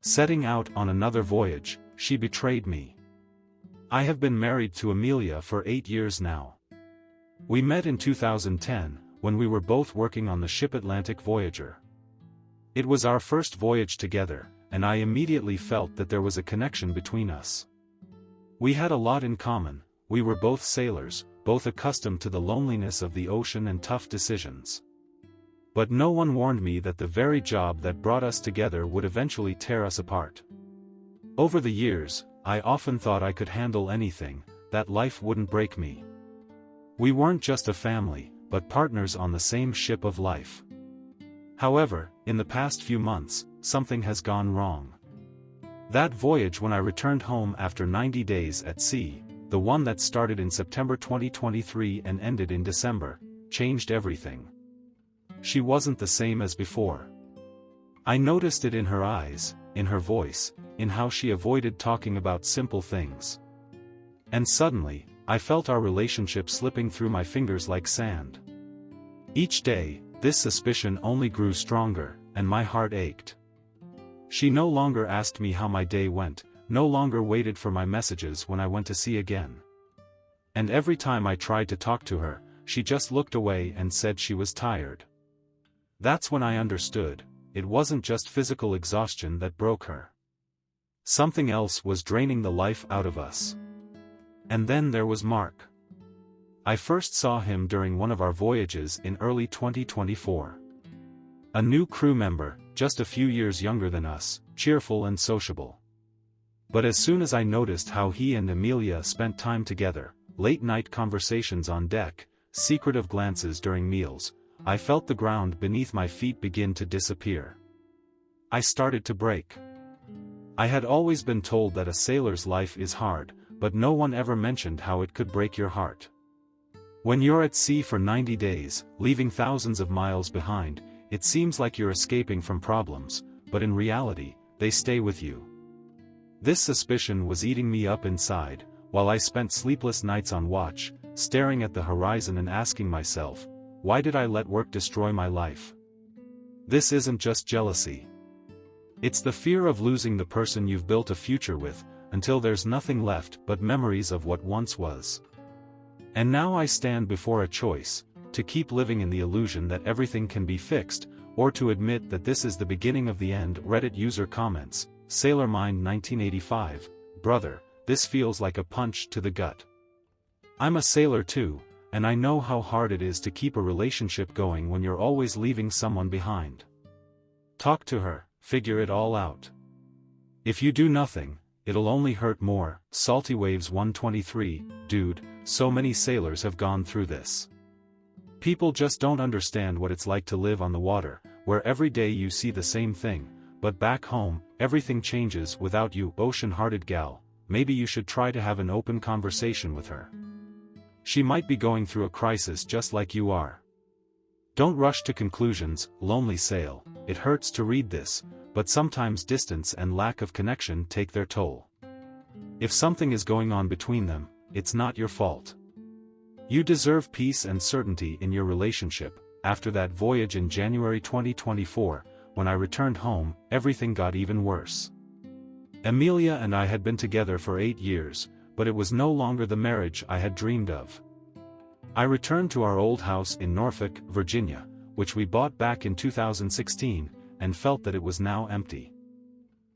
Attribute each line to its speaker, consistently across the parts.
Speaker 1: Setting out on another voyage, she betrayed me. I have been married to Emilia for 8 years now. We met in 2010, when we were both working on the ship Atlantic Voyager. It was our first voyage together, and I immediately felt that there was a connection between us. We had a lot in common. We were both sailors, both accustomed to the loneliness of the ocean and tough decisions. But no one warned me that the very job that brought us together would eventually tear us apart. Over the years, I often thought I could handle anything, that life wouldn't break me. We weren't just a family, but partners on the same ship of life. However, in the past few months, something has gone wrong. That voyage when I returned home after 90 days at sea, the one that started in September 2023 and ended in December, changed everything. She wasn't the same as before. I noticed it in her eyes, in her voice, in how she avoided talking about simple things. And suddenly, I felt our relationship slipping through my fingers like sand. Each day, this suspicion only grew stronger, and my heart ached. She no longer asked me how my day went, no longer waited for my messages when I went to sea again. And every time I tried to talk to her, she just looked away and said she was tired. That's when I understood, it wasn't just physical exhaustion that broke her. Something else was draining the life out of us. And then there was Mark. I first saw him during one of our voyages in early 2024. A new crew member, just a few years younger than us, cheerful and sociable. But as soon as I noticed how he and Emilia spent time together, late-night conversations on deck, secretive glances during meals, I felt the ground beneath my feet begin to disappear. I started to break. I had always been told that a sailor's life is hard, but no one ever mentioned how it could break your heart. When you're at sea for 90 days, leaving thousands of miles behind, it seems like you're escaping from problems, but in reality, they stay with you. This suspicion was eating me up inside, while I spent sleepless nights on watch, staring at the horizon and asking myself, why did I let work destroy my life? This isn't just jealousy. It's the fear of losing the person you've built a future with, until there's nothing left but memories of what once was. And now I stand before a choice, to keep living in the illusion that everything can be fixed, or to admit that this is the beginning of the end. Reddit user comments, SailorMind 1985, brother, this feels like a punch to the gut. I'm a sailor too, and I know how hard it is to keep a relationship going when you're always leaving someone behind. Talk to her, figure it all out. If you do nothing, it'll only hurt more. Salty Waves 123, dude, so many sailors have gone through this. People just don't understand what it's like to live on the water, where every day you see the same thing, but back home, everything changes without you. Ocean-hearted gal, maybe you should try to have an open conversation with her. She might be going through a crisis just like you are. Don't rush to conclusions. Lonely Sail, it hurts to read this, but sometimes distance and lack of connection take their toll. If something is going on between them, it's not your fault. You deserve peace and certainty in your relationship. After that voyage in January 2024, when I returned home, everything got even worse. Emilia and I had been together for 8 years, but it was no longer the marriage I had dreamed of. I returned to our old house in Norfolk, Virginia, which we bought back in 2016, and felt that it was now empty.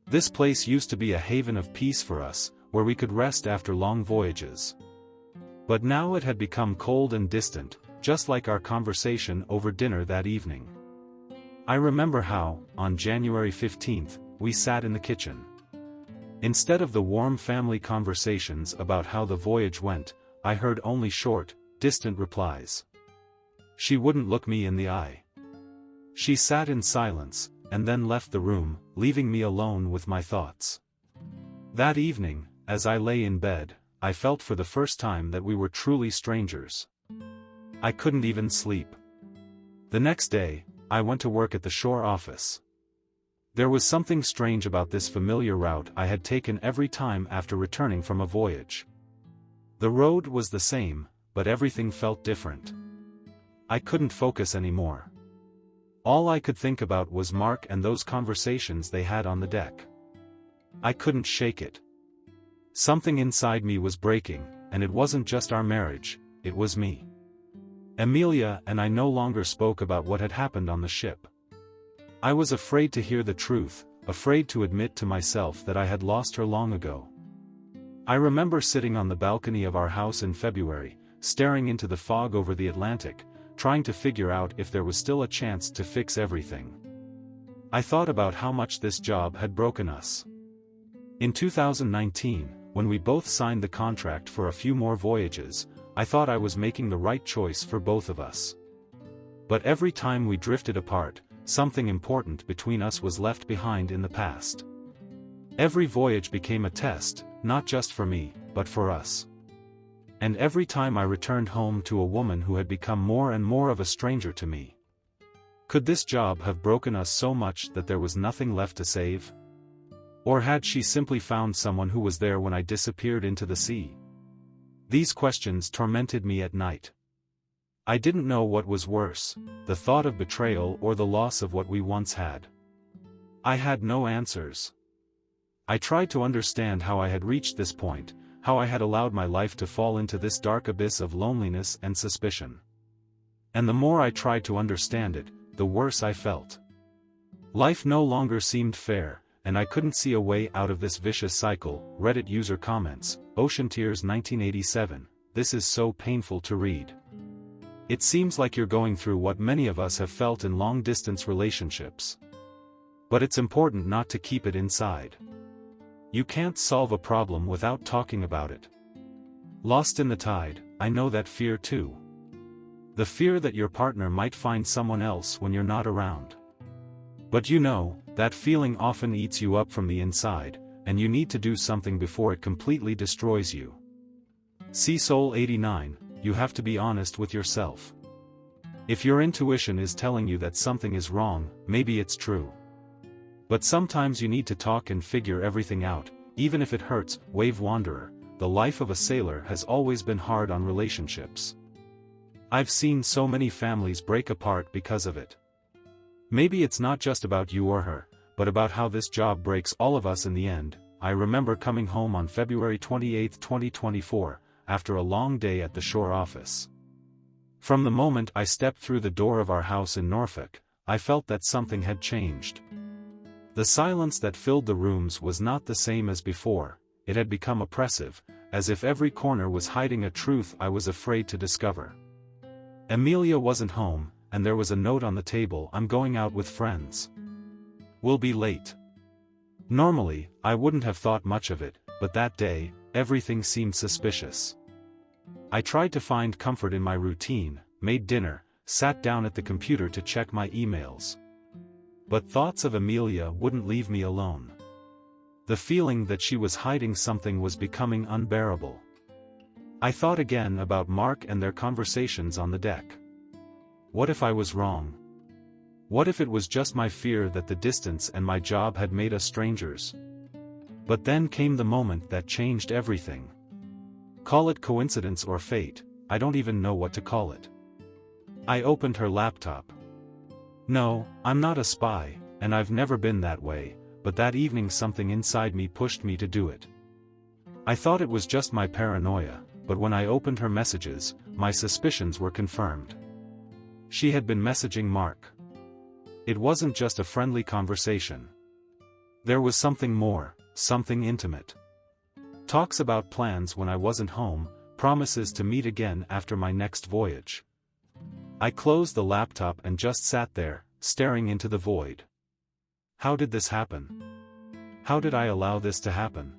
Speaker 1: This place used to be a haven of peace for us, where we could rest after long voyages. But now it had become cold and distant, just like our conversation over dinner that evening. I remember how, on January 15th, we sat in the kitchen. Instead of the warm family conversations about how the voyage went, I heard only short, distant replies. She wouldn't look me in the eye. She sat in silence, and then left the room, leaving me alone with my thoughts. That evening, as I lay in bed, I felt for the first time that we were truly strangers. I couldn't even sleep. The next day, I went to work at the shore office. There was something strange about this familiar route I had taken every time after returning from a voyage. The road was the same, but everything felt different. I couldn't focus anymore. All I could think about was Mark and those conversations they had on the deck. I couldn't shake it. Something inside me was breaking, and it wasn't just our marriage, it was me. Emilia and I no longer spoke about what had happened on the ship. I was afraid to hear the truth, afraid to admit to myself that I had lost her long ago. I remember sitting on the balcony of our house in February, staring into the fog over the Atlantic, trying to figure out if there was still a chance to fix everything. I thought about how much this job had broken us. In 2019, when we both signed the contract for a few more voyages, I thought I was making the right choice for both of us. But every time we drifted apart, something important between us was left behind in the past. Every voyage became a test, not just for me, but for us. And every time I returned home to a woman who had become more and more of a stranger to me. Could this job have broken us so much that there was nothing left to save? Or had she simply found someone who was there when I disappeared into the sea? These questions tormented me at night. I didn't know what was worse, the thought of betrayal or the loss of what we once had. I had no answers. I tried to understand how I had reached this point, how I had allowed my life to fall into this dark abyss of loneliness and suspicion. And the more I tried to understand it, the worse I felt. Life no longer seemed fair, and I couldn't see a way out of this vicious cycle. Reddit user comments, Ocean Tears 1987, this is so painful to read. It seems like you're going through what many of us have felt in long-distance relationships. But it's important not to keep it inside. You can't solve a problem without talking about it. Lost in the tide, I know that fear too. The fear that your partner might find someone else when you're not around. But you know, that feeling often eats you up from the inside, and you need to do something before it completely destroys you. Sea Soul 89, you have to be honest with yourself. If your intuition is telling you that something is wrong, maybe it's true. But sometimes you need to talk and figure everything out, even if it hurts. Wave Wanderer, the life of a sailor has always been hard on relationships. I've seen so many families break apart because of it. Maybe it's not just about you or her, but about how this job breaks all of us in the end. I remember coming home on February 28, 2024, after a long day at the shore office. From the moment I stepped through the door of our house in Norfolk, I felt that something had changed. The silence that filled the rooms was not the same as before, it had become oppressive, as if every corner was hiding a truth I was afraid to discover. Emilia wasn't home, and there was a note on the table: I'm going out with friends. We'll be late. Normally, I wouldn't have thought much of it, but that day, everything seemed suspicious. I tried to find comfort in my routine, made dinner, sat down at the computer to check my emails. But thoughts of Emilia wouldn't leave me alone. The feeling that she was hiding something was becoming unbearable. I thought again about Mark and their conversations on the deck. What if I was wrong? What if it was just my fear that the distance and my job had made us strangers? But then came the moment that changed everything. Call it coincidence or fate, I don't even know what to call it. I opened her laptop. No, I'm not a spy, and I've never been that way, but that evening something inside me pushed me to do it. I thought it was just my paranoia, but when I opened her messages, my suspicions were confirmed. She had been messaging Mark. It wasn't just a friendly conversation. There was something more, something intimate. Talks about plans when I wasn't home, promises to meet again after my next voyage. I closed the laptop and just sat there, staring into the void. How did this happen? How did I allow this to happen?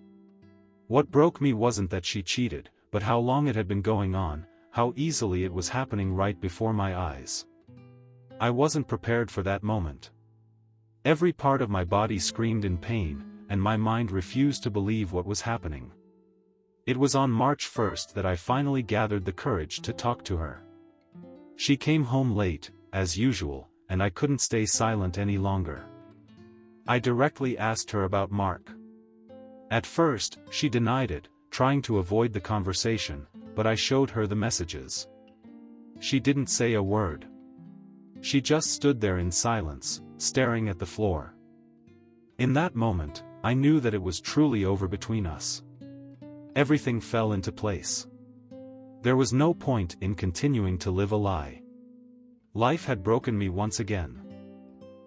Speaker 1: What broke me wasn't that she cheated, but how long it had been going on, how easily it was happening right before my eyes. I wasn't prepared for that moment. Every part of my body screamed in pain, and my mind refused to believe what was happening. It was on March 1st that I finally gathered the courage to talk to her. She came home late, as usual, and I couldn't stay silent any longer. I directly asked her about Mark. At first, she denied it, trying to avoid the conversation, but I showed her the messages. She didn't say a word. She just stood there in silence, staring at the floor. In that moment, I knew that it was truly over between us. Everything fell into place. There was no point in continuing to live a lie. Life had broken me once again.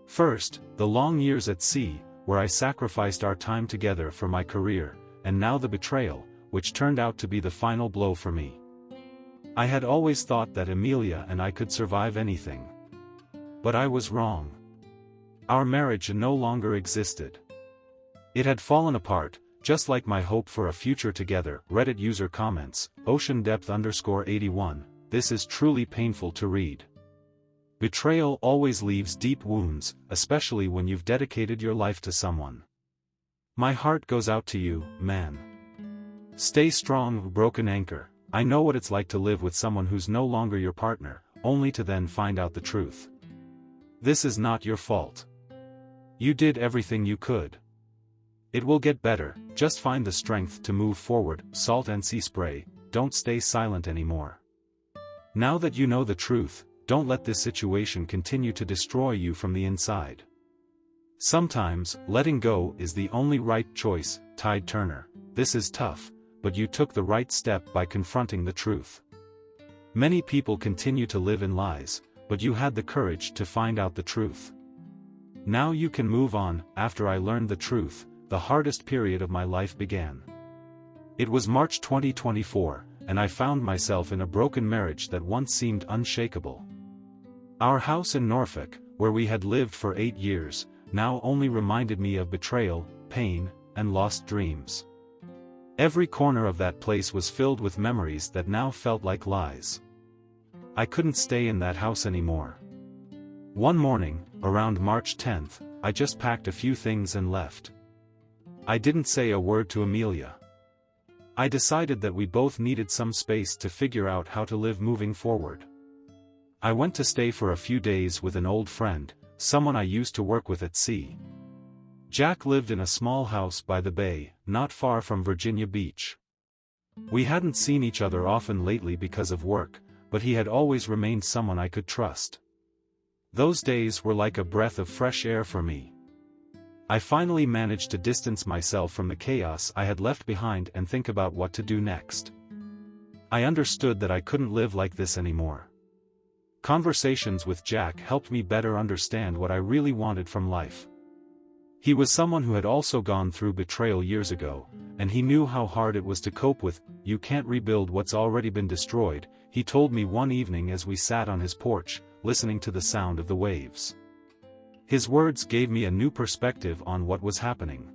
Speaker 1: First, the long years at sea, where I sacrificed our time together for my career, and now the betrayal, which turned out to be the final blow for me. I had always thought that Emilia and I could survive anything. But I was wrong. Our marriage no longer existed. It had fallen apart, just like my hope for a future together. Reddit user comments, OceanDepth_81, this is truly painful to read. Betrayal always leaves deep wounds, especially when you've dedicated your life to someone. My heart goes out to you, man. Stay strong, broken anchor. I know what it's like to live with someone who's no longer your partner, only to then find out the truth. This is not your fault. You did everything you could. It will get better, just find the strength to move forward. Salt and sea spray, don't stay silent anymore. Now that you know the truth, don't let this situation continue to destroy you from the inside. Sometimes, letting go is the only right choice. Tide Turner, this is tough, but you took the right step by confronting the truth. Many people continue to live in lies, but you had the courage to find out the truth. Now you can move on. After I learned the truth, the hardest period of my life began. It was March 2024, and I found myself in a broken marriage that once seemed unshakable. Our house in Norfolk, where we had lived for 8 years, now only reminded me of betrayal, pain, and lost dreams. Every corner of that place was filled with memories that now felt like lies. I couldn't stay in that house anymore. One morning, around March 10th, I just packed a few things and left. I didn't say a word to Emilia. I decided that we both needed some space to figure out how to live moving forward. I went to stay for a few days with an old friend, someone I used to work with at sea. Jack lived in a small house by the bay, not far from Virginia Beach. We hadn't seen each other often lately because of work, but he had always remained someone I could trust. Those days were like a breath of fresh air for me. I finally managed to distance myself from the chaos I had left behind and think about what to do next. I understood that I couldn't live like this anymore. Conversations with Jack helped me better understand what I really wanted from life. He was someone who had also gone through betrayal years ago, and he knew how hard it was to cope with. You can't rebuild what's already been destroyed, he told me one evening as we sat on his porch, listening to the sound of the waves. His words gave me a new perspective on what was happening.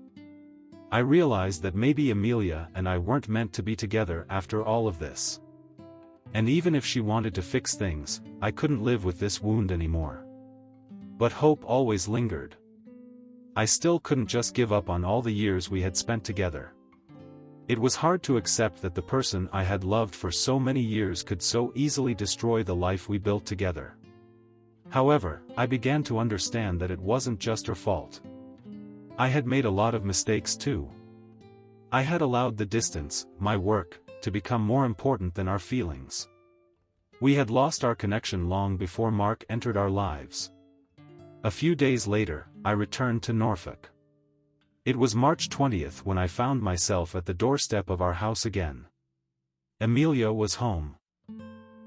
Speaker 1: I realized that maybe Emilia and I weren't meant to be together after all of this. And even if she wanted to fix things, I couldn't live with this wound anymore. But hope always lingered. I still couldn't just give up on all the years we had spent together. It was hard to accept that the person I had loved for so many years could so easily destroy the life we built together. However, I began to understand that it wasn't just her fault. I had made a lot of mistakes too. I had allowed the distance, my work, to become more important than our feelings. We had lost our connection long before Mark entered our lives. A few days later, I returned to Norfolk. It was March 20th when I found myself at the doorstep of our house again. Emilia was home.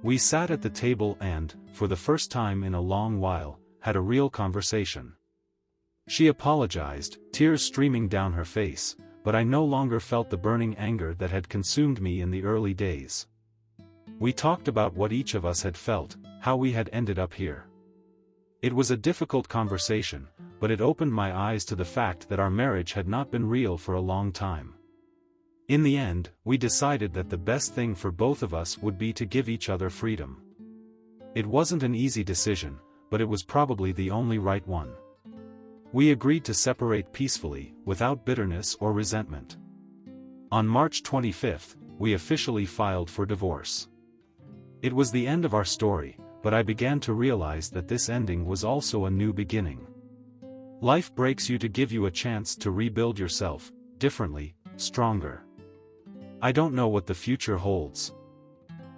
Speaker 1: We sat at the table and, for the first time in a long while, had a real conversation. She apologized, tears streaming down her face, but I no longer felt the burning anger that had consumed me in the early days. We talked about what each of us had felt, how we had ended up here. It was a difficult conversation, but it opened my eyes to the fact that our marriage had not been real for a long time. In the end, we decided that the best thing for both of us would be to give each other freedom. It wasn't an easy decision, but it was probably the only right one. We agreed to separate peacefully, without bitterness or resentment. On March 25th, we officially filed for divorce. It was the end of our story, but I began to realize that this ending was also a new beginning. Life breaks you to give you a chance to rebuild yourself, differently, stronger. I don't know what the future holds.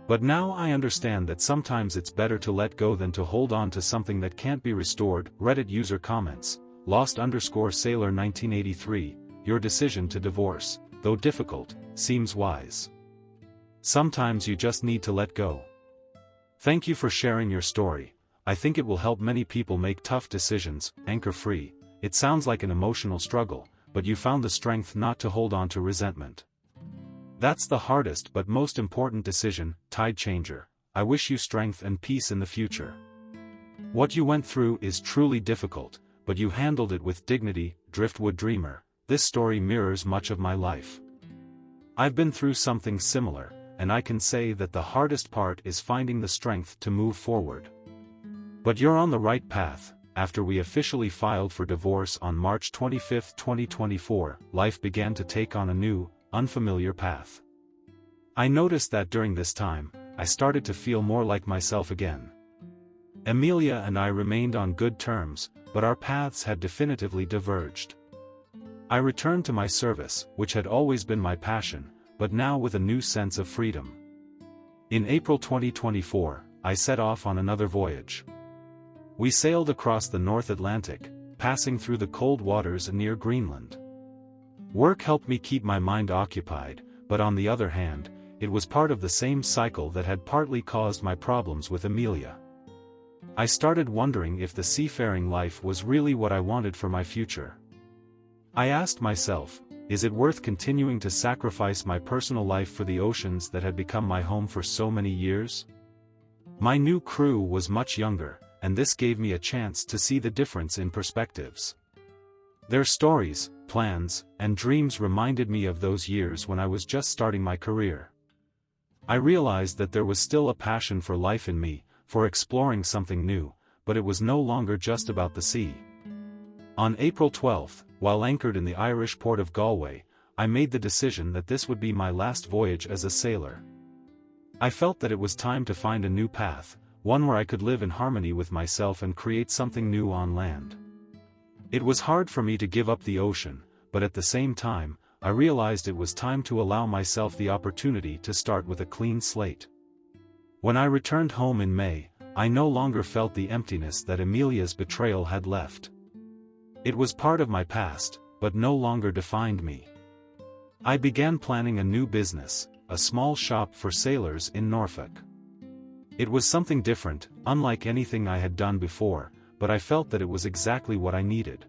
Speaker 1: But now I understand that sometimes it's better to let go than to hold on to something that can't be restored. Reddit user comments, Lost_Sailor 1983, your decision to divorce, though difficult, seems wise. Sometimes you just need to let go. Thank you for sharing your story. I think it will help many people make tough decisions. Anchor-free. It sounds like an emotional struggle, but you found the strength not to hold on to resentment. That's the hardest but most important decision. Tide changer. I wish you strength and peace in the future. What you went through is truly difficult, but you handled it with dignity. Driftwood dreamer. This story mirrors much of my life. I've been through something similar, and I can say that the hardest part is finding the strength to move forward. But you're on the right path. After we officially filed for divorce on March 25, 2024, life began to take on a new, unfamiliar path. I noticed that during this time, I started to feel more like myself again. Emilia and I remained on good terms, but our paths had definitively diverged. I returned to my service, which had always been my passion, but now with a new sense of freedom. In April 2024, I set off on another voyage. We sailed across the North Atlantic, passing through the cold waters near Greenland. Work helped me keep my mind occupied, but on the other hand, it was part of the same cycle that had partly caused my problems with Emilia. I started wondering if the seafaring life was really what I wanted for my future. I asked myself, is it worth continuing to sacrifice my personal life for the oceans that had become my home for so many years? My new crew was much younger, and this gave me a chance to see the difference in perspectives. Their stories, plans, and dreams reminded me of those years when I was just starting my career. I realized that there was still a passion for life in me, for exploring something new, but it was no longer just about the sea. On April 12, while anchored in the Irish port of Galway, I made the decision that this would be my last voyage as a sailor. I felt that it was time to find a new path, one where I could live in harmony with myself and create something new on land. It was hard for me to give up the ocean, but at the same time, I realized it was time to allow myself the opportunity to start with a clean slate. When I returned home in May, I no longer felt the emptiness that Emilia's betrayal had left. It was part of my past, but no longer defined me. I began planning a new business, a small shop for sailors in Norfolk. It was something different, unlike anything I had done before, but I felt that it was exactly what I needed.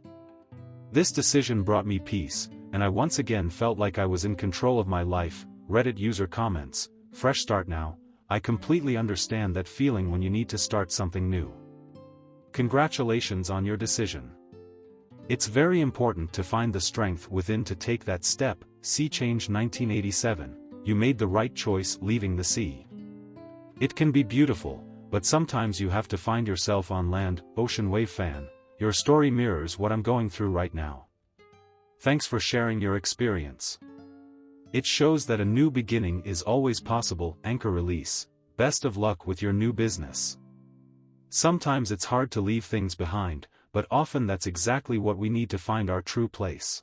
Speaker 1: This decision brought me peace, and I once again felt like I was in control of my life. Reddit user comments, fresh start now. I completely understand that feeling when you need to start something new. Congratulations on your decision. It's very important to find the strength within to take that step. Sea Change 1987, you made the right choice leaving the sea. It can be beautiful, but sometimes you have to find yourself on land. Ocean Wave fan, your story mirrors what I'm going through right now. Thanks for sharing your experience. It shows that a new beginning is always possible. Anchor release, best of luck with your new business. Sometimes it's hard to leave things behind, but often that's exactly what we need to find our true place.